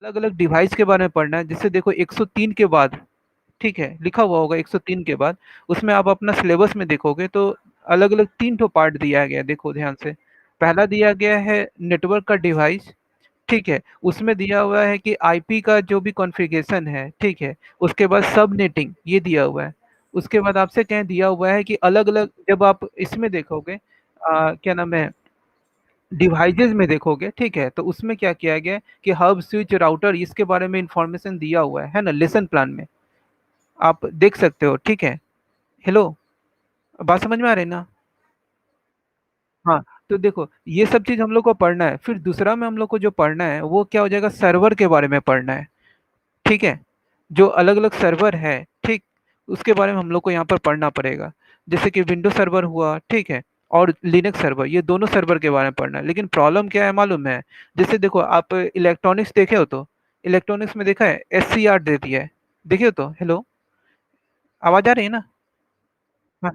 अलग अलग डिवाइस के बारे में पढ़ना है। जैसे देखो 103 के बाद, ठीक है, लिखा हुआ होगा 103 के बाद, उसमें आप अपना सिलेबस में देखोगे तो अलग अलग तीन ठो पार्ट दिया गया है, देखो ध्यान से। पहला दिया गया है नेटवर्क का डिवाइस, ठीक है, उसमें दिया हुआ है कि आईपी का जो भी कॉन्फ़िगरेशन है, ठीक है, उसके बाद सब नेटिंग ये दिया हुआ है। उसके बाद आपसे क्या दिया हुआ है कि अलग अलग जब आप इसमें देखोगे क्या नाम है, डिवाइसेस में देखोगे, ठीक है, तो उसमें क्या किया गया है कि हब स्विच राउटर इसके बारे में इंफॉर्मेशन दिया हुआ है ना, लेसन प्लान में आप देख सकते हो, ठीक है। हेलो, बात समझ में आ रही है ना? हाँ, तो देखो ये सब चीज हम लोग को पढ़ना है। फिर दूसरा में हम लोग को जो पढ़ना है वो क्या हो जाएगा, सर्वर के बारे में पढ़ना है, ठीक है। जो अलग अलग सर्वर है, ठीक, उसके बारे में हम लोग को यहाँ पर पढ़ना पड़ेगा। जैसे कि विंडो सर्वर हुआ, ठीक है, और लिनक्स सर्वर, ये दोनों सर्वर के बारे में पढ़ना है। लेकिन प्रॉब्लम क्या है मालूम है, जैसे देखो आप इलेक्ट्रॉनिक्स देखे हो तो इलेक्ट्रॉनिक्स में देखा है SCR दे दिया है, देखे हो तो। हेलो, आवाज आ रही है ना? हाँ,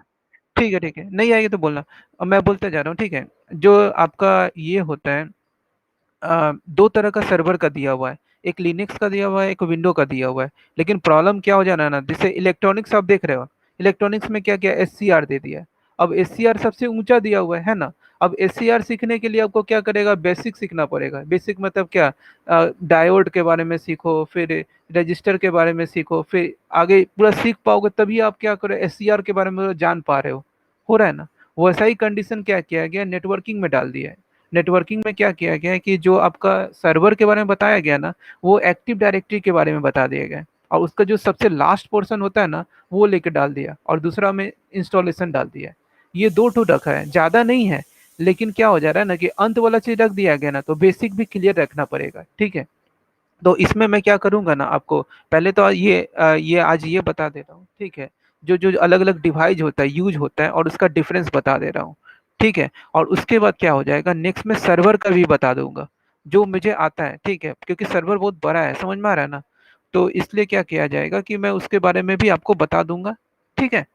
ठीक है, ठीक है, नहीं आएगी तो बोलना। अब मैं बोलते जा रहा हूँ, ठीक है। जो आपका ये होता है, दो तरह का सर्वर का दिया हुआ है, एक लिनक्स का दिया हुआ है, एक विंडो का दिया हुआ है। लेकिन प्रॉब्लम क्या हो जाना है ना, जैसे इलेक्ट्रॉनिक्स आप देख रहे हो, इलेक्ट्रॉनिक्स में क्या क्या SCR दे दिया है। अब SCR सबसे ऊंचा दिया हुआ है ना। अब SCR सीखने के लिए आपको क्या करेगा, बेसिक सीखना पड़ेगा। बेसिक मतलब क्या, डायोड के बारे में सीखो, फिर रजिस्टर के बारे में सीखो, फिर आगे पूरा सीख पाओगे तभी आप क्या करो, SCR के बारे में जान पा रहे हो रहा है ना। वैसा ही कंडीशन क्या किया गया, नेटवर्किंग में डाल दिया है। नेटवर्किंग में क्या किया गया है कि जो आपका सर्वर के बारे में बताया गया ना, वो एक्टिव डायरेक्टरी के बारे में बता दिया गया है। और उसका जो सबसे लास्ट पोर्शन होता है ना, वो लेके डाल दिया, और दूसरा में इंस्टॉलेशन डाल दिया है। ये दो ठो रखा है, ज़्यादा नहीं है। लेकिन क्या हो जा रहा है ना कि अंत वाला चीज रख दिया गया ना, तो बेसिक भी क्लियर रखना पड़ेगा, ठीक है। तो इसमें मैं क्या करूंगा ना आपको, पहले तो ये आज ये बता दे रहा हूँ, ठीक है। जो जो अलग अलग डिवाइस होता है, यूज होता है, और उसका डिफरेंस बता दे रहा हूँ, ठीक है। और उसके बाद क्या हो जाएगा, नेक्स्ट में सर्वर का भी बता दूंगा, जो मुझे आता है, ठीक है, क्योंकि सर्वर बहुत बड़ा है, समझ में आ रहा है ना। तो इसलिए क्या किया जाएगा कि मैं उसके बारे में भी आपको बता दूंगा, ठीक है।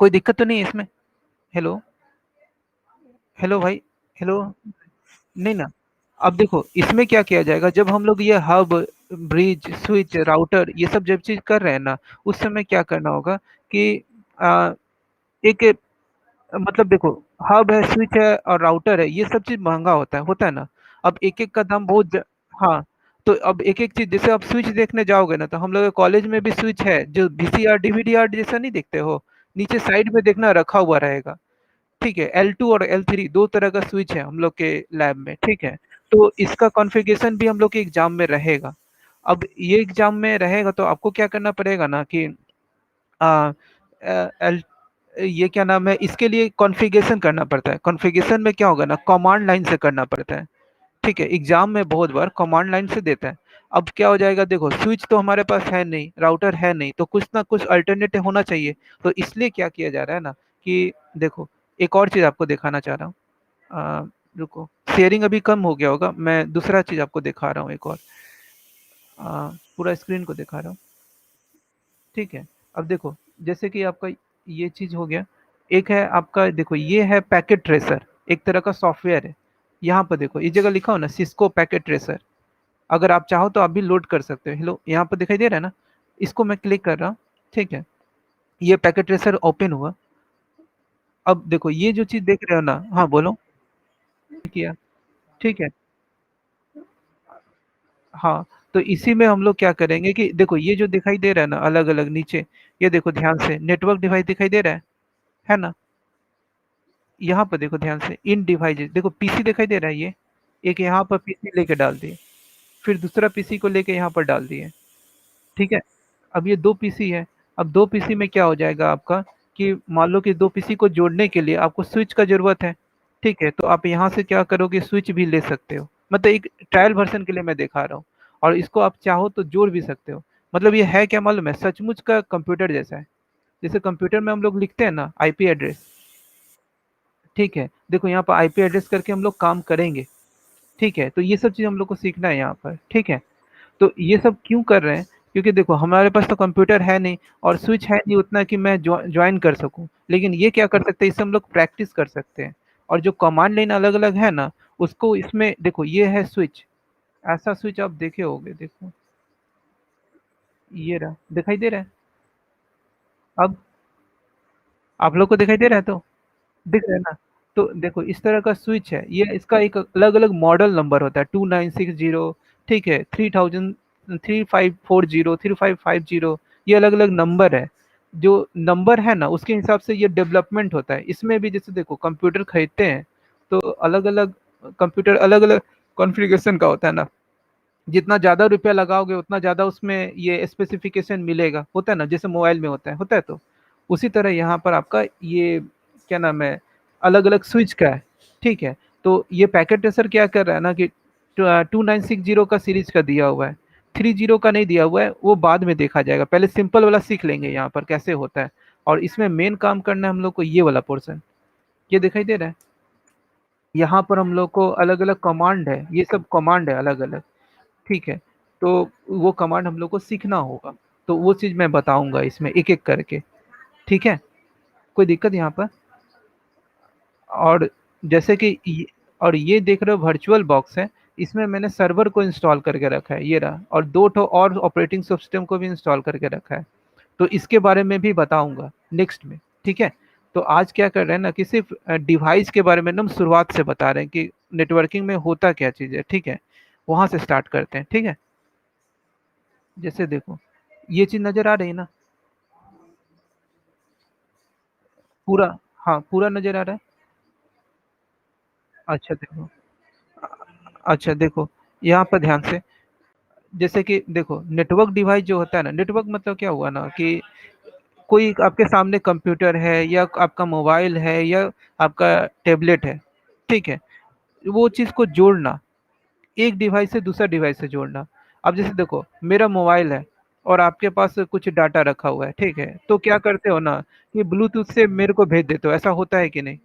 कोई दिक्कत तो नहीं है इसमें? हेलो, हेलो भाई, हेलो, नहीं ना। अब देखो इसमें क्या किया जाएगा, जब हम लोग ये हब, ब्रिज, स्विच, राउटर, ये सब जब चीज कर रहे हैं ना, उस समय क्या करना होगा कि आ, एक मतलब देखो, हब है, स्विच है और राउटर है, ये सब चीज महंगा होता है ना। अब एक एक का दाम हाँ। तो अब एक एक चीज, जैसे आप स्विच देखने जाओगे ना, तो हम लोग कॉलेज में भी स्विच है, जो VCR DVDR जैसा नहीं देखते हो, नीचे साइड में देखना रखा हुआ रहेगा, ठीक है। L2 और L3 दो तरह का स्विच है हम लोग के लैब में, ठीक है। तो इसका कॉन्फ़िगरेशन भी हम लोग के एग्जाम में रहेगा। अब ये एग्जाम में रहेगा तो आपको क्या करना पड़ेगा ना कि आ, एल ये क्या नाम है, इसके लिए कॉन्फ़िगरेशन करना पड़ता है। कॉन्फ़िगरेशन में क्या होगा ना, कमांड लाइन से करना पड़ता है, ठीक है। एग्जाम में बहुत बार कमांड लाइन से देता है। अब क्या हो जाएगा, देखो स्विच तो हमारे पास है नहीं, राउटर है नहीं, तो कुछ ना कुछ अल्टरनेटिव होना चाहिए। तो इसलिए क्या किया जा रहा है ना कि देखो, एक और चीज़ आपको दिखाना चाह रहा हूँ। रुको, शेयरिंग अभी कम हो गया होगा, मैं दूसरा चीज़ आपको दिखा रहा हूँ एक और। पूरा स्क्रीन को दिखा रहा हूँ, ठीक है। अब देखो, जैसे कि आपका ये चीज़ हो गया। एक है आपका, देखो ये है पैकेट ट्रेसर, एक तरह का सॉफ्टवेयर है। यहाँ पर देखो इस जगह लिखा हो ना, सिस्को पैकेट ट्रेसर। अगर आप चाहो तो आप भी लोड कर सकते हो। हेलो, यहाँ पर दिखाई दे रहा है ना, इसको मैं क्लिक कर रहा हूँ, ठीक है। ये पैकेट ट्रेसर ओपन हुआ। अब देखो ये जो चीज़ देख रहे हो ना, हाँ बोलो। किया, ठीक है। हाँ, तो इसी में हम लोग क्या करेंगे कि देखो ये जो दिखाई दे रहा है ना अलग अलग नीचे, ये देखो ध्यान से, नेटवर्क डिवाइस दिखाई दे रहा है ना। यहाँ पर देखो ध्यान से, इन डिवाइसेस देखो, पीसी दिखाई दे रहा है ये, एक यहाँ पर पीसी लेके डाल दिए, फिर दूसरा पीसी को लेके यहाँ पर डाल दिए, ठीक है। अब ये दो पीसी है। अब दो पीसी में क्या हो जाएगा आपका कि मान लो कि दो पीसी को जोड़ने के लिए आपको स्विच का जरूरत है, ठीक है। तो आप यहाँ से क्या करोगे, स्विच भी ले सकते हो। मतलब एक ट्रायल वर्जन के लिए मैं दिखा रहा हूँ। और इसको आप चाहो तो जोड़ भी सकते हो। मतलब ये है क्या मालूम है, सचमुच का कंप्यूटर जैसा है। जैसे कंप्यूटर में हम लोग लिखते हैं ना आईपी एड्रेस, ठीक है, देखो यहाँ पर आईपी एड्रेस करके हम लोग काम करेंगे, ठीक है। तो ये सब चीज़ हम लोग को सीखना है यहाँ पर, ठीक है। तो ये सब क्यों कर रहे हैं, क्योंकि देखो हमारे पास तो कंप्यूटर है नहीं, और स्विच है नहीं उतना कि मैं ज्वाइन कर सकूं। लेकिन ये क्या कर सकते हैं, इससे हम लोग प्रैक्टिस कर सकते हैं। और जो कमांड लाइन अलग अलग है ना, उसको इसमें देखो, ये है स्विच, ऐसा स्विच आप देखे होगे, देखो ये रहा, दिखाई दे रहा है? अब आप लोग को दिखाई दे रहा है तो? दिख रहा है ना? तो देखो इस तरह का स्विच है ये, इसका एक अलग अलग मॉडल नंबर होता है, 2960, ठीक है, 3000, 3540, 3550, ये अलग अलग नंबर है। जो नंबर है ना उसके हिसाब से ये डेवलपमेंट होता है। इसमें भी जैसे देखो कंप्यूटर खरीदते हैं तो अलग अलग कंप्यूटर अलग अलग कॉन्फ़िगरेशन का होता है ना। जितना ज़्यादा रुपया लगाओगे उतना ज़्यादा उसमें ये स्पेसिफिकेशन मिलेगा, होता है ना, जैसे मोबाइल में होता है तो उसी तरह यहाँ पर आपका ये क्या नाम है, अलग अलग स्विच का है, ठीक है। तो ये पैकेट ट्रेसर क्या कर रहा है ना कि 2960 का सीरीज का दिया हुआ है, 30 का नहीं दिया हुआ है, वो बाद में देखा जाएगा, पहले सिंपल वाला सीख लेंगे यहाँ पर कैसे होता है। और इसमें मेन काम करना है हम लोग को ये वाला पोर्शन, ये दिखाई दे रहा है? यहाँ पर हम लोग को अलग अलग कमांड है, ये सब कमांड है अलग अलग, ठीक है। तो वो कमांड हम लोग को सीखना होगा, तो वो चीज़ मैं बताऊंगा इसमें एक एक करके, ठीक है। कोई दिक्कत यहाँ पर? और जैसे कि और ये देख रहे हो वर्चुअल बॉक्स है, इसमें मैंने सर्वर को इंस्टॉल करके रखा है, ये रहा, और दो ठो और ऑपरेटिंग सिस्टम को भी इंस्टॉल करके रखा है। तो इसके बारे में भी बताऊंगा नेक्स्ट में, ठीक है। तो आज क्या कर रहे हैं ना कि सिर्फ डिवाइस के बारे में एकदम शुरुआत से बता रहे हैं कि नेटवर्किंग में होता क्या चीज़ है, ठीक है। वहां से स्टार्ट करते हैं, ठीक है। जैसे देखो ये चीज नजर आ रही है ना? पूरा, हाँ पूरा नजर आ रहा है। अच्छा देखो, अच्छा देखो यहाँ पर ध्यान से, जैसे कि देखो नेटवर्क डिवाइस जो होता है ना, नेटवर्क मतलब क्या हुआ ना कि कोई आपके सामने कंप्यूटर है या आपका मोबाइल है या आपका टैबलेट है, ठीक है, वो चीज को जोड़ना, एक डिवाइस से दूसरा डिवाइस से जोड़ना। अब जैसे देखो मेरा मोबाइल है और आपके पास कुछ डाटा रखा हुआ है, ठीक है, तो क्या करते हो ना कि ब्लूटूथ से मेरे को भेज देते हो, ऐसा होता है कि नहीं?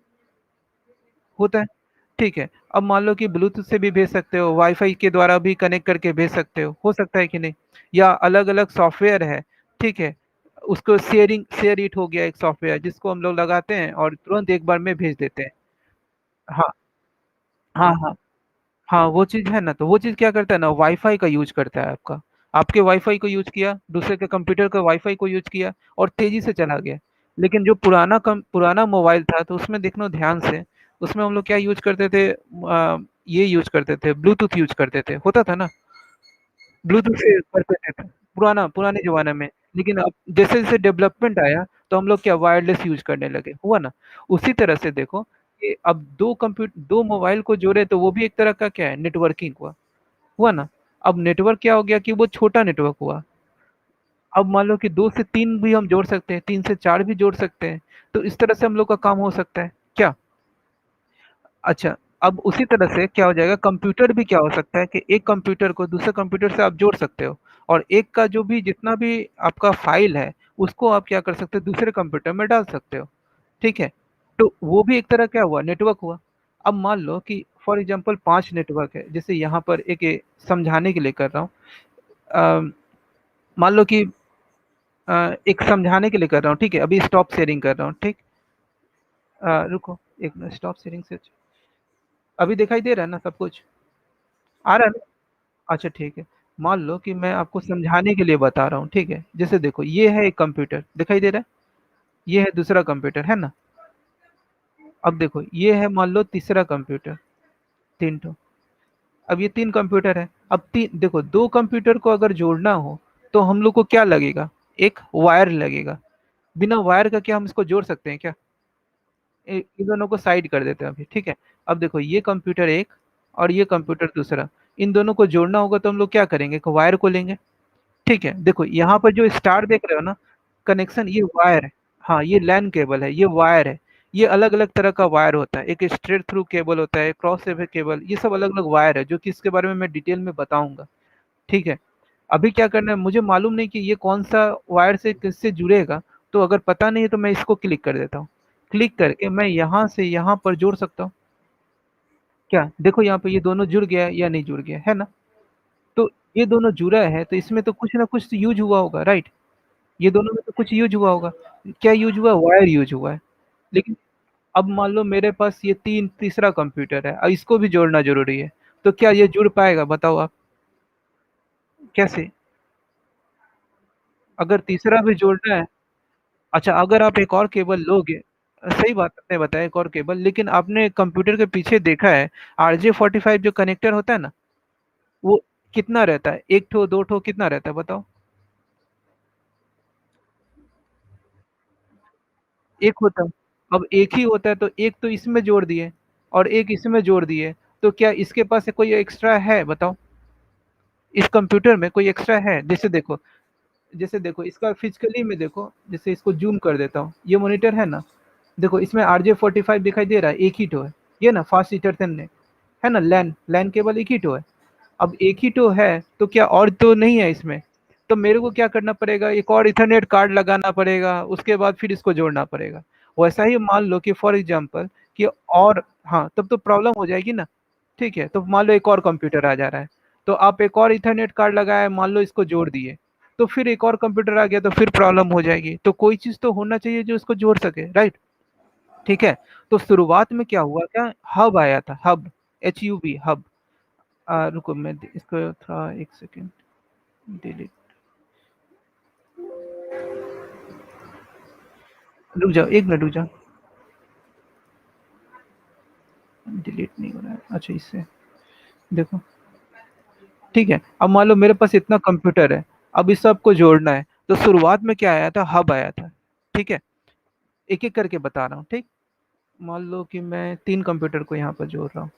होता है, ठीक है। अब मान लो कि ब्लूटूथ से भी भेज सकते हो, वाईफाई के द्वारा भी कनेक्ट करके भेज सकते हो सकता है कि नहीं? या अलग अलग सॉफ्टवेयर है, ठीक है, उसको शेयर इट हो गया एक सॉफ्टवेयर जिसको हम लोग लगाते हैं और तुरंत एक बार में भेज देते हैं। हाँ हाँ हाँ, हाँ वो चीज़ है ना, तो वो चीज़ क्या करता है ना, वाईफाई का यूज करता है आपका, आपके वाईफाई को यूज किया, दूसरे के कंप्यूटर का वाईफाई को यूज किया और तेजी से चला गया। लेकिन जो पुराना मोबाइल था तो उसमें देखना ध्यान से, उसमें हम लोग क्या यूज करते थे, ये यूज करते थे, ब्लूटूथ यूज करते थे, होता था ना, ब्लूटूथ से करते थे पुराने जमाने में। लेकिन अब जैसे जैसे डेवलपमेंट आया तो हम लोग क्या वायरलेस यूज करने लगे, हुआ ना। उसी तरह से देखो कि अब दो मोबाइल को जोड़े तो वो भी एक तरह का क्या है, नेटवर्किंग हुआ ना। अब नेटवर्क क्या हो गया कि वो छोटा नेटवर्क हुआ। अब मान लो कि दो से तीन भी हम जोड़ सकते हैं, तीन से चार भी जोड़ सकते हैं, तो इस तरह से हम लोग का काम हो सकता है क्या? अच्छा, अब उसी तरह से क्या हो जाएगा, कंप्यूटर भी क्या हो सकता है कि एक कंप्यूटर को दूसरे कंप्यूटर से आप जोड़ सकते हो, और एक का जो भी जितना भी आपका फाइल है उसको आप क्या कर सकते हो, दूसरे कंप्यूटर में डाल सकते हो, ठीक है। तो वो भी एक तरह क्या हुआ, नेटवर्क हुआ। अब मान लो कि फॉर एग्जांपल 5 नेटवर्क है, जैसे यहाँ पर एक समझाने के लिए कर रहा हूँ। अ, मान लो कि एक समझाने के लिए कर रहा हूँ, ठीक है, अभी स्टॉप शेयरिंग कर रहा हूँ, ठीक। रुको एक मिनट, स्टॉप शेयरिंग से अभी दिखाई दे रहा है ना सब कुछ? आ रहा है ना? अच्छा ठीक है। मान लो कि मैं आपको समझाने के लिए बता रहा हूँ, ठीक है, जैसे देखो ये है एक कंप्यूटर दिखाई दे रहा है, ये है दूसरा कंप्यूटर, है ना। अब देखो ये है मान लो तीसरा कंप्यूटर, तीन ठो। अब ये 3 कंप्यूटर है, अब तीन देखो, दो कंप्यूटर को अगर जोड़ना हो तो हम लोग को क्या लगेगा, एक वायर लगेगा। बिना वायर का क्या हम इसको जोड़ सकते हैं क्या? इन दोनों को साइड कर देते हैं अभी, ठीक है। अब देखो ये कंप्यूटर एक और ये कंप्यूटर दूसरा, इन दोनों को जोड़ना होगा तो हम लोग क्या करेंगे, एक वायर को लेंगे, ठीक है। देखो यहाँ पर जो स्टार देख रहे हो ना, कनेक्शन ये वायर है। हाँ ये लैन केबल है, ये वायर है। ये अलग अलग तरह का वायर होता है, एक स्ट्रेट थ्रू केबल होता है, क्रॉस ओवर केबल, ये सब अलग अलग वायर है जो कि इसके बारे में मैं डिटेल में बताऊंगा, ठीक है। अभी क्या करना है, मुझे मालूम नहीं कि ये कौन सा वायर से किससे जुड़ेगा, तो अगर पता नहीं है तो मैं इसको क्लिक कर देता हूँ, क्लिक करके मैं यहाँ से यहाँ पर जोड़ सकता हूँ। क्या देखो यहाँ पे ये दोनों जुड़ गया है या नहीं जुड़ गया है ना? तो ये दोनों जुड़ा है तो इसमें तो कुछ ना कुछ तो यूज हुआ होगा, राइट। ये दोनों में तो कुछ यूज हुआ होगा। क्या यूज हुआ, वायर यूज हुआ है। लेकिन अब मान लो मेरे पास ये तीसरा कंप्यूटर है, अब इसको भी जोड़ना जरूरी है, तो क्या ये जुड़ पाएगा बताओ आप? कैसे? अगर तीसरा भी जोड़ना है, अच्छा अगर आप एक और केबल लोगे, सही बात आपने बताया एक और केबल, लेकिन आपने कंप्यूटर के पीछे देखा है RJ45 जो कनेक्टर होता है ना, वो कितना रहता है? 1 ठो 2 ठो कितना रहता है बताओ? एक होता है। अब एक ही होता है तो एक तो इसमें जोड़ दिए और एक इसमें जोड़ दिए, तो क्या इसके पास कोई एक्स्ट्रा है बताओ? इस कंप्यूटर में कोई एक्स्ट्रा है? जैसे देखो इसका फिजिकली में देखो, जैसे इसको जूम कर देता हूँ, ये मॉनिटर है ना, देखो इसमें RJ45 दिखाई दे रहा है, एक ही तो है, ये ना फास्ट इथरनेट है ना, लैन लैन केबल एक ही तो है। अब एक ही तो है, तो क्या और तो नहीं है इसमें? तो मेरे को क्या करना पड़ेगा, एक और इथरनेट कार्ड लगाना पड़ेगा, उसके बाद फिर इसको जोड़ना पड़ेगा। वैसा ही मान लो कि फॉर एग्जांपल कि और हाँ, तब तो प्रॉब्लम हो जाएगी ना। ठीक है, तो मान लो एक और कंप्यूटर आ जा रहा है, तो आप एक और इथरनेट कार्ड लगाए, मान लो इसको जोड़ दिए, तो फिर एक और कंप्यूटर आ गया तो फिर प्रॉब्लम हो जाएगी। तो कोई चीज़ तो होना चाहिए जो इसको जोड़ सके, राइट? ठीक है, तो शुरुआत में क्या हुआ, क्या हब आया था, हब, HUB हब। रुको मैं इसको थोड़ा एक सेकेंड डिलीट, रुक जाओ एक मिनट रुक जाओ, डिलीट नहीं हो रहा है, अच्छा इससे देखो। ठीक है, अब मान लो मेरे पास इतना कंप्यूटर है, अब इस सबको जोड़ना है, तो शुरुआत में क्या आया था, हब आया था। ठीक है, एक एक करके बता रहा हूँ, ठीक। मान लो कि मैं 3 कंप्यूटर को यहाँ पर जोड़ रहा हूँ,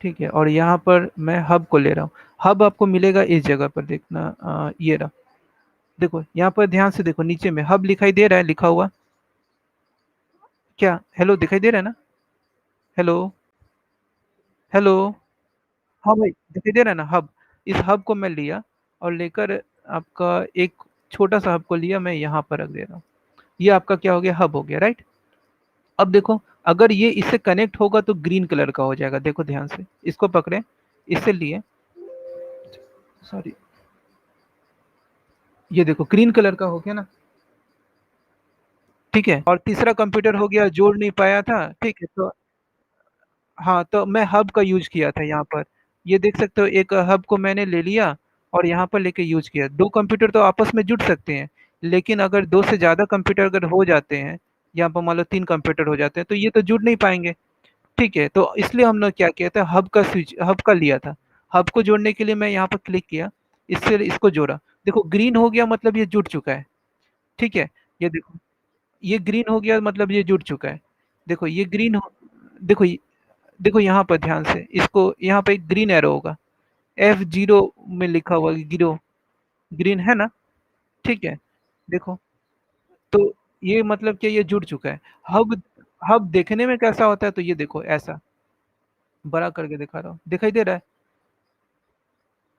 ठीक है, और यहाँ पर मैं हब को ले रहा हूँ। हब आपको मिलेगा इस जगह पर, देखना ये रहा, देखो यहाँ पर ध्यान से देखो, नीचे में हब दिखाई दे रहा है लिखा हुआ, क्या हेलो दिखाई दे रहा है ना? हेलो, हेलो, हाँ भाई दिखाई दे रहा है ना हब? इस हब को मैं लिया और लेकर आपका एक छोटा सा हब को लिया, मैं यहाँ पर रख दे रहा हूँ। ये आपका क्या हो गया, हब हो गया, राइट? अब देखो, अगर ये इससे कनेक्ट होगा तो ग्रीन कलर का हो जाएगा, देखो ध्यान से, इसको पकड़े, इससे लिए, सॉरी, ये देखो ग्रीन कलर का हो गया ना। ठीक है, और तीसरा कंप्यूटर हो गया, जोड़ नहीं पाया था, ठीक है, तो हाँ, तो मैं हब का यूज़ किया था यहाँ पर। ये देख सकते हो, एक हब को मैंने ले लिया और यहाँ पर लेके यूज़ किया। 2 कंप्यूटर तो आपस में जुड़ सकते हैं, लेकिन अगर 2 से ज़्यादा कंप्यूटर अगर हो जाते हैं, यहाँ पर मान लो 3 कंप्यूटर हो जाते हैं, तो ये तो जुड़ नहीं पाएँगे। ठीक है, तो इसलिए हमने क्या किया था, हब का लिया था। हब को जोड़ने के लिए मैं यहाँ पर क्लिक किया, इससे इसको जोड़ा। देखो ग्रीन हो गया मतलब ये जुड़ चुका है। ठीक है, ये देखो, ये ग्रीन हो गया मतलब ये जुड़ चुका है। देखो ये ग्रीन हो, देखो देखो यहाँ पर ध्यान से, इसको यहाँ पे एक ग्रीन एरो होगा, F0 में लिखा हुआ गिरो, ग्रीन है ना? ठीक है, देखो, तो ये मतलब कि ये जुड़ चुका है। हब हब देखने में कैसा होता है, तो ये देखो ऐसा, बड़ा करके दिखा रहा हूँ, दिखाई दे रहा है?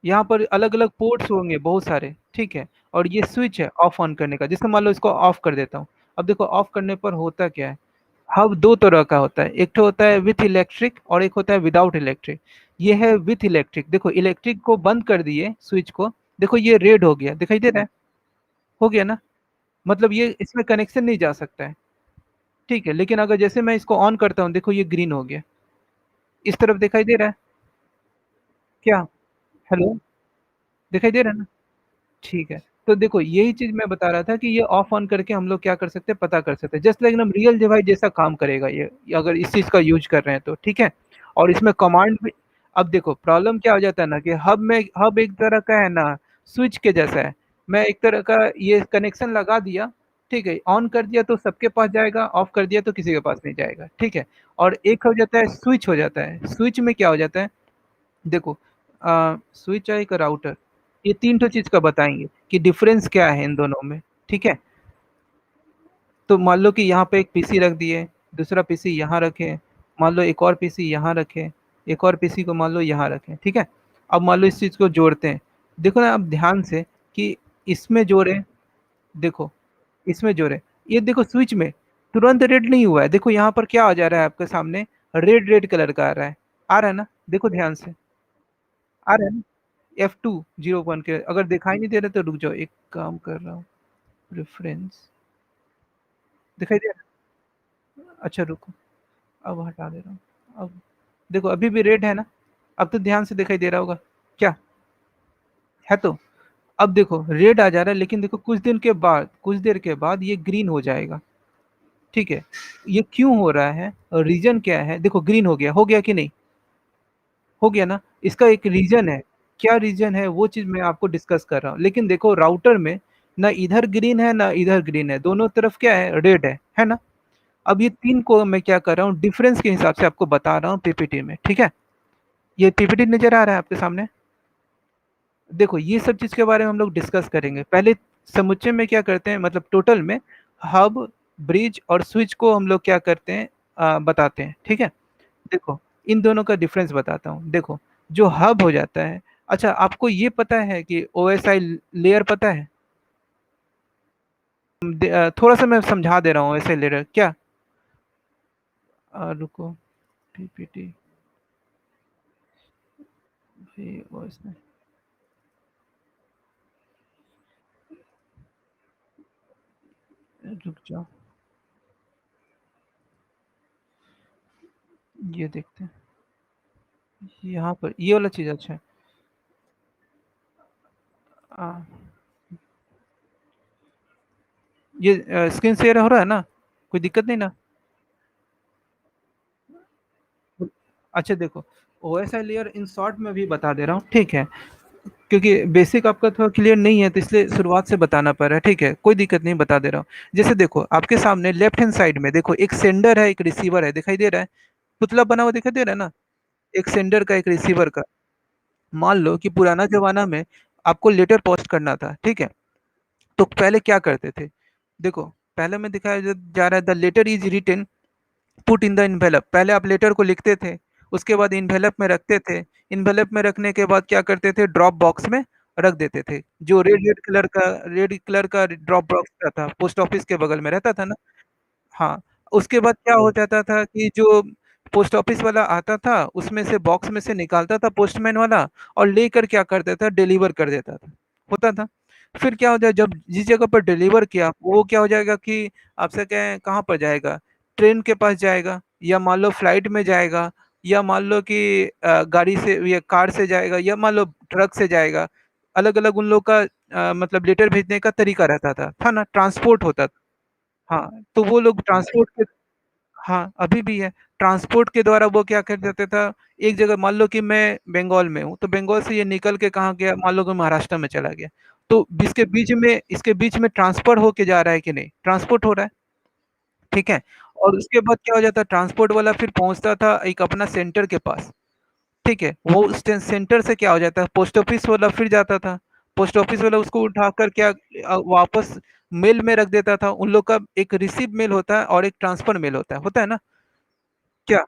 यहाँ पर अलग-अलग पोर्ट्स होंगे बहुत सारे, ठीक है? और ये स्विच है ऑफ ऑन करने का, जैसे मान लो इसको ऑफ कर देता हूँ। अब देखो ऑफ करने पर होता क्या है, हब 2 तरह का होता है, एक तो होता है विथ इलेक्ट्रिक और एक होता है विदाउट इलेक्ट्रिक। ये है विथ इलेक्ट्रिक, देखो इलेक्ट्रिक को बंद कर दिए स्विच को, देखो ये रेड हो गया, दिखाई दे रहा है? हो गया ना? मतलब ये इसमें कनेक्शन नहीं जा सकता है, ठीक है? लेकिन अगर जैसे मैं इसको ऑन करता हूँ, देखो ये ग्रीन हो गया, इस तरफ दिखाई दे रहा है? क्या? हेलो? दिखाई दे रहा है ना? ठीक है। तो देखो यही चीज़ मैं बता रहा था कि ये ऑफ ऑन करके हम लोग क्या कर सकते हैं, पता कर सकते हैं। जस्ट लाइक हम रियल डिवाइस जैसा काम करेगा ये अगर इस चीज़ का यूज़ कर रहे हैं तो, ठीक है? और इसमें कमांड भी, अब देखो प्रॉब्लम क्या हो जाता है ना कि हब एक तरह का है ना, स्विच के जैसा है। मैं एक तरह का ये कनेक्शन लगा दिया, ठीक है? ऑन कर दिया तो सबके पास जाएगा, ऑफ कर दिया तो किसी के पास नहीं जाएगा, ठीक है? और एक हो जाता है स्विच हो जाता है। स्विच में क्या हो जाता है, देखो स्विच है एक राउटर, ये 3 ठो चीज़ का बताएँगे कि डिफ़रेंस क्या है इन दोनों में, ठीक है? तो मान लो कि यहाँ पे एक पीसी रख दिए, दूसरा पीसी यहाँ रखे, मान लो एक और पीसी यहाँ रखे, एक और पीसी को मान लो यहाँ रखें, ठीक है? अब मान लो इस चीज़ को जोड़ते हैं, देखो ना अब ध्यान से कि इसमें जोड़े, देखो, इसमें जोड़े, ये देखो स्विच में तुरंत रेड नहीं हुआ है, देखो यहाँ पर क्या आ जा रहा है आपके सामने, रेड कलर का आ रहा है ना? देखो ध्यान से, आ रहा है ना? F2 01 के अगर दिखाई नहीं दे रहा तो रुक जाओ, एक काम कर रहा हूँ, रेफरेंस दिखाई दे रहा है? अच्छा रुको, अब हटा दे रहा हूँ। अब देखो अभी भी रेड है ना? अब तो ध्यान से दिखाई दे रहा होगा, क्या? है तो। अब देखो रेड आ जा रहा है, लेकिन देखो कुछ देर के बाद ये ग्रीन हो जाएगा। ठीक है, ये क्यों हो रहा है और रीजन क्या है? देखो ग्रीन हो गया कि नहीं? हो गया ना? इसका एक रीजन है। क्या रीजन है वो चीज मैं आपको डिस्कस कर रहा हूँ। लेकिन देखो राउटर में ना इधर ग्रीन है ना इधर ग्रीन है, दोनों तरफ क्या है, रेड है ना? अब ये तीन को मैं क्या कर रहा हूँ, डिफरेंस के हिसाब से आपको बता रहा हूँ पीपीटी में, ठीक है? ये पीपीटी नजर आ रहा है आपके सामने? देखो ये सब चीज के बारे में हम लोग डिस्कस करेंगे। पहले समुच्चय में क्या करते हैं, मतलब टोटल में हब, ब्रिज और स्विच को हम लोग क्या करते हैं, बताते हैं, ठीक है? देखो इन दोनों का डिफरेंस बताता हूँ। देखो जो हब हो जाता है, अच्छा आपको ये पता है कि ओएसआई लेयर पता है? थोड़ा सा मैं समझा दे रहा हूँ ओएसआई लेयर क्या। रुको, पीपीटी ओएसआई, रुक जाओ, ये देखते हैं। यहाँ पर ये वाला चीज अच्छा है। आ, ये स्क्रीन शेयर हो रहा है ना? कोई दिक्कत नहीं ना? अच्छा देखो, ओएसआई लेयर इन शॉर्ट में भी बता दे रहा हूँ, ठीक है? क्योंकि बेसिक आपका थोड़ा क्लियर नहीं है, तो इसलिए शुरुआत से बताना पड़ रहा है, ठीक है? कोई दिक्कत नहीं, बता दे रहा हूँ। जैसे देखो आपके सामने लेफ्ट हैंड साइड में देखो एक सेंडर है, एक रिसीवर है, दिखाई दे रहा है? पुतला बना हुआ दिखाई दे रहा है ना? एक सेंडर का, एक रिसीवर का। मान लो कि पुराना जमाना में आपको लेटर पोस्ट करना था, ठीक है? तो पहले क्या करते थे? देखो पहले में दिखाया जा रहा है, the letter is written, put in the envelope. पहले आप लेटर को लिखते थे, उसके बाद इन्वेलप में रखते थे। इन्वेलप में रखने के बाद क्या करते थे, ड्रॉप बॉक्स में रख देते थे। जो रेड कलर का ड्रॉप बॉक्स का था, पोस्ट ऑफिस के बगल में रहता था ना। हाँ, उसके बाद क्या हो जाता था कि जो पोस्ट ऑफिस वाला आता था, उसमें से बॉक्स में से निकालता था पोस्टमैन वाला, और लेकर क्या कर देता था, डिलीवर कर देता था, होता था। फिर क्या होता है, जब जिस जगह पर डिलीवर किया वो क्या हो जाएगा कि आपसे कहें कहाँ पर जाएगा, ट्रेन के पास जाएगा, या मान लो फ्लाइट में जाएगा, या मान लो कि गाड़ी से या कार से जाएगा, या मान लो ट्रक से जाएगा। अलग अलग उन लोग का मतलब लेटर भेजने का तरीका रहता था ना, ट्रांसपोर्ट होता था। हाँ, तो वो लोग ट्रांसपोर्ट के, हाँ, अभी भी है। ट्रांसपोर्ट के द्वारा वो क्या कर देता था, एक जगह मान लो कि मैं बंगाल में हूँ, तो बंगाल से ये निकल के कहाँ गया, मान लो कि महाराष्ट्र में चला गया। तो इसके बीच में ट्रांसफर होके जा रहा है कि नहीं, ट्रांसपोर्ट हो रहा है, ठीक है? और उसके बाद क्या हो जाता है, ट्रांसपोर्ट वाला फिर पहुंचता था एक अपना सेंटर के पास, ठीक है? वो सेंटर से क्या हो जाता है, पोस्ट ऑफिस वाला फिर जाता था। पोस्ट ऑफिस वाला उसको उठाकर क्या वापस मेल में रख देता था। उन लोग का एक रिसीव मेल होता है और एक ट्रांसफर मेल होता है ना? क्या?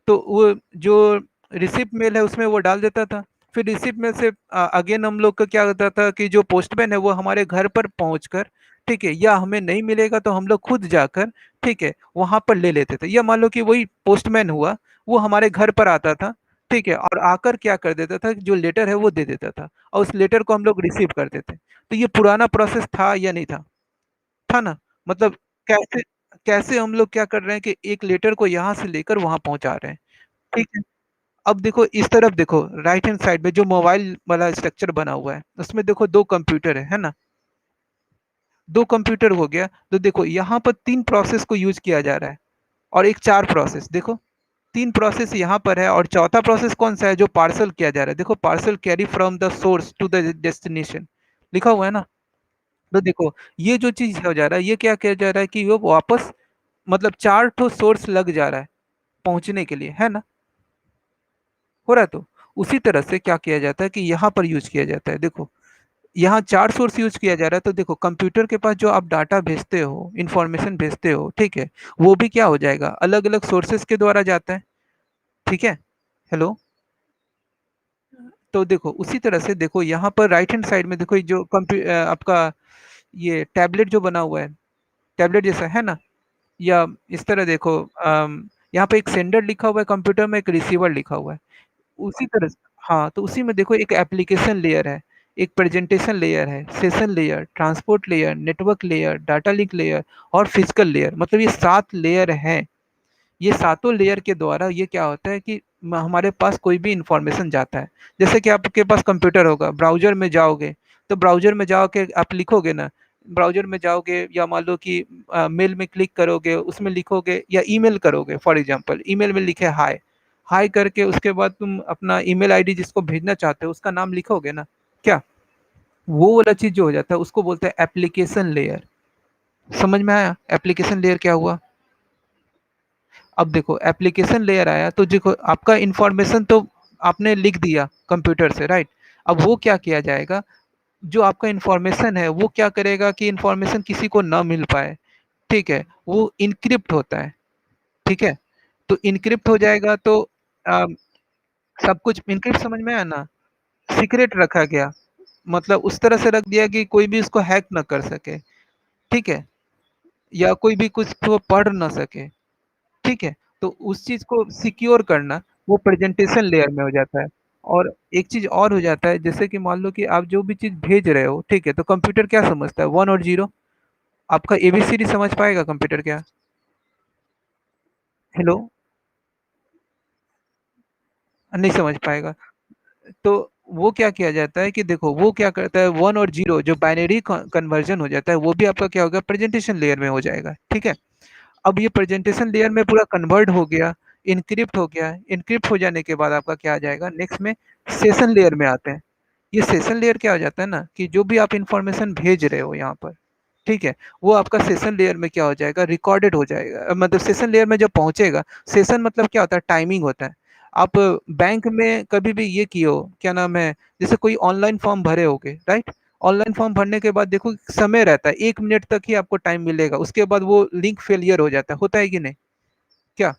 तो वो जो रिसिप्ट मेल है उसमें वो डाल देता था। फिर रिसिप्ट मेल से अगेन हम लोग का क्या होता था कि जो पोस्टमैन है वो हमारे घर पर पहुंचकर, ठीक है, या हमें नहीं मिलेगा तो हम लोग खुद जाकर, ठीक है, वहां पर ले लेते थे। या मान लो कि वही पोस्टमैन हुआ, वो हमारे घर पर आता था, ठीक है, और आकर क्या कर देता था, जो लेटर है वो दे देता था, और उस लेटर को हम लोग रिसीव करते थे। तो ये पुराना प्रोसेस था या नहीं था? था ना? मतलब कैसे कैसे हम लोग क्या कर रहे हैं कि एक लेटर को यहाँ से लेकर वहां पहुंचा रहे हैं, ठीक है? अब देखो इस तरफ देखो, राइट हैंड साइड में जो मोबाइल वाला स्ट्रक्चर बना हुआ है, उसमें देखो दो कंप्यूटर है ना? दो कंप्यूटर हो गया, तो देखो यहाँ पर तीन प्रोसेस को यूज किया जा रहा है, और एक चार प्रोसेस, देखो तीन प्रोसेस यहाँ पर है, और चौथा प्रोसेस कौन सा है, जो पार्सल किया जा रहा है, देखो parcel carry from the source to the destination, लिखा हुआ है ना? तो देखो ये जो चीज हो जा रहा है, ये क्या किया जा रहा है कि वो वापस, मतलब चार ठो सोर्स लग जा रहा है पहुंचने के लिए, है ना? हो रहा है तो। उसी तरह से क्या किया जाता है कि यहाँ पर यूज किया जाता है, देखो यहाँ चार सोर्स यूज किया जा रहा है। तो देखो कंप्यूटर के पास जो आप डाटा भेजते हो, इंफॉर्मेशन भेजते हो, ठीक है, वो भी क्या हो जाएगा, अलग अलग सोर्सेस के द्वारा जाता है, ठीक है? हेलो? तो देखो उसी तरह से देखो यहाँ पर राइट हैंड साइड में देखो, ये जो आपका ये टैबलेट जो बना हुआ है, टैबलेट जैसा है ना, या इस तरह देखो, यहाँ पे एक सेंडर लिखा हुआ है कंप्यूटर में, एक रिसीवर लिखा हुआ है, उसी तरह से। हाँ, तो उसी में देखो एक एप्लीकेशन लेयर है, एक प्रेजेंटेशन लेयर है, session layer, transport layer, network layer, data link layer, और फिजिकल लेयर, मतलब ये सात लेयर हैं। ये सातों लेयर के द्वारा ये क्या होता है कि हमारे पास कोई भी इंफॉर्मेशन जाता है। जैसे कि आपके पास कंप्यूटर होगा, ब्राउज़र में जाओगे, तो ब्राउज़र में जाके आप लिखोगे ना, ब्राउज़र में जाओगे या मान लो कि मेल में क्लिक करोगे, उसमें लिखोगे या ईमेल करोगे फॉर एग्ज़ाम्पल, ईमेल में लिखे हाय, हाय करके उसके बाद तुम अपना ईमेल आईडी जिसको भेजना चाहते हो, उसका नाम लिखोगे ना, क्या? वो वाला चीज़ जो हो जाता है, उसको बोलते हैं एप्लीकेशन लेयर। समझ में आया? एप्लीकेशन लेयर क्या हुआ? अब देखो एप्लीकेशन लेयर आया तो देखो आपका इंफॉर्मेशन तो आपने लिख दिया कंप्यूटर से, राइट? अब वो क्या किया जाएगा, जो आपका इंफॉर्मेशन है वो क्या करेगा कि इंफॉर्मेशन किसी को ना मिल पाए, ठीक है? वो इनक्रिप्ट होता है, ठीक है? तो इनक्रिप्ट हो जाएगा तो अ, सब कुछ इनक्रिप्ट समझ में आया ना? सीक्रेट रखा गया, मतलब उस तरह से रख दिया कि कोई भी इसको हैक ना कर सके, ठीक है? या कोई भी कुछ को पढ़ ना सके, ठीक है? तो उस चीज़ को सिक्योर करना वो प्रेज़ेंटेशन लेयर में हो जाता है। और एक चीज़ और हो जाता है, जैसे कि मान लो कि आप जो भी चीज़ भेज रहे हो, ठीक है? तो कंप्यूटर क्या समझता है 1 और 0, आपका एबीसीडी समझ पाएगा कंप्यूटर क्या? हेलो? नहीं समझ पाएगा। तो वो क्या किया जाता है कि देखो वो क्या करता है 1 और 0 जो बाइनरी कन्वर्जन हो जाता है, वो भी आपका क्या होगा प्रेज़ेंटेशन लेयर में हो जाएगा, ठीक है? अब ये प्रेजेंटेशन लेयर में पूरा कन्वर्ट हो गया, एन्क्रिप्ट हो गया, एन्क्रिप्ट हो जाने के बाद आपका क्या आ जाएगा नेक्स्ट में सेशन लेयर में आते हैं। ये सेशन लेयर क्या हो जाता है ना कि जो भी आप इन्फॉर्मेशन भेज रहे हो यहाँ पर, ठीक है? वो आपका सेशन लेयर में क्या हो जाएगा रिकॉर्डेड हो जाएगा, मतलब सेशन लेयर में जब पहुँचेगा, सेशन मतलब क्या होता है टाइमिंग होता है। आप बैंक में कभी भी ये किए हो, क्या नाम है, जैसे कोई ऑनलाइन फॉर्म भरे होगे, राइट? ऑनलाइन फॉर्म भरने के बाद देखो समय रहता है, 1 मिनट तक ही आपको टाइम मिलेगा, उसके बाद वो लिंक फेलियर हो जाता है, होता है कि नहीं? क्या?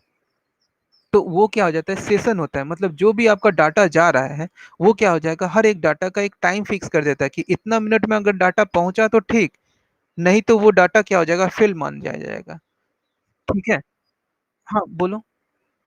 तो वो क्या हो जाता है सेशन होता है, मतलब जो भी आपका डाटा जा रहा है, वो क्या हो जाएगा हर एक डाटा का एक टाइम फिक्स कर देता है कि इतना मिनट में अगर डाटा पहुँचा तो ठीक, नहीं तो वो डाटा क्या हो जाएगा फेल मान जाया जाएगा, ठीक है? हाँ, बोलो।